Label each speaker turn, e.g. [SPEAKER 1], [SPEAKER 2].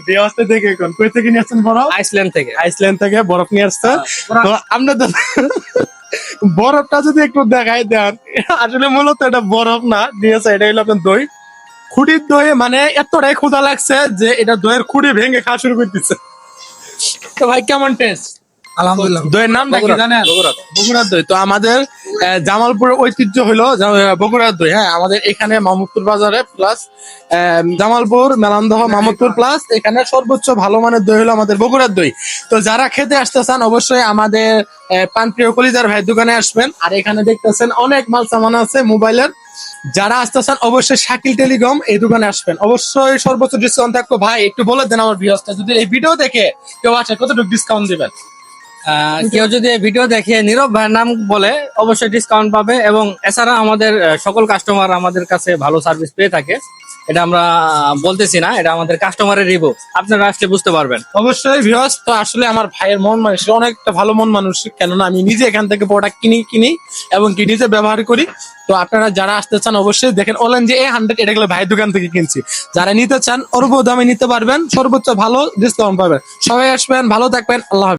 [SPEAKER 1] বিয়াসতে থেকে কোন কই থেকে নিয়ে আসছেন বরফ?
[SPEAKER 2] আইসল্যান্ড থেকে।
[SPEAKER 1] আইসল্যান্ড থেকে বরফ নিয়ে আসছে। তো আমরা তো বরফটা যদি একটু দেখাই দেন, আসলে মূলত এটা বরফ না, ঠিক আছে, এটা হলো আপনার দই। খুঁটির দই, মানে এতটাই ক্ষুধা লাগছে যে এটা দইয়ের খুঁটি ভেঙে খাওয়া শুরু করে দিচ্ছে। তো ভাই কেমন টেস্ট?
[SPEAKER 3] আলহামদুলিল্লাহ।
[SPEAKER 1] দইয়ের নামটা কি জানেন? বগুড়ার দই। তো আমাদের জামালপুরের ঐতিহ্য হলো বগুড়ার দই। হ্যাঁ, আমাদের এখানে মাহমুদপুর বাজারে প্লাস জামালপুর, মেলান্দহ, মাহমুদপুর প্লাস এখানে সর্বোচ্চ ভালো মানের দই হলো আমাদের বগুড়ার দই। তো যারা খেতে আসতে চান অবশ্যই আমাদের প্রাণপ্রিয় কলিজার ভাই দোকানে আসবেন। আর এখানে দেখতেছেন অনেক মাল সামান আছে মোবাইলের। যারা আসতে চান অবশ্যই শাকিল টেলিকম এই দোকানে আসবেন, অবশ্যই সর্বোচ্চ ডিসকাউন্ট থাকবে। ভাই একটু বলে দেন আমার ভিউয়ার্সটা, যদি এই ভিডিও দেখে কেউ আসে কতটুকু ডিসকাউন্ট দিবেন?
[SPEAKER 2] কেউ যদি এই ভিডিও দেখে নীরব ভাইয়ের নাম বলে অবশ্যই ডিসকাউন্ট পাবে, এবং এছাড়া আমাদের সকল কাস্টমার আমাদের কাছে ভালো সার্ভিস পেয়ে থাকে। এটা আমরা বলতেছি না, এটা আমাদের কাস্টমারের রিভিউ, আপনারা আসলে বুঝতে পারবেন।
[SPEAKER 1] অবশ্যই ভিউয়ার্স, তো আসলে আমার ভাইয়ের মন মানুষ অনেকটা ভালো মন মানুষ, কেননা আমি নিজে এখান থেকে প্রোডাক্ট কিনি এবং কি নিজে ব্যবহার করি। তো আপনারা যারা আসতে চান অবশ্যই দেখেন, বলেন যে A100 এটা গেলে ভাইয়ের দোকান থেকে কিনছি। যারা নিতে চান অল্প দামে নিতে পারবেন, সর্বোচ্চ ভালো ডিসকাউন্ট পাবেন। সবাই আসবেন, ভালো থাকবেন, আল্লাহ হাফেজ।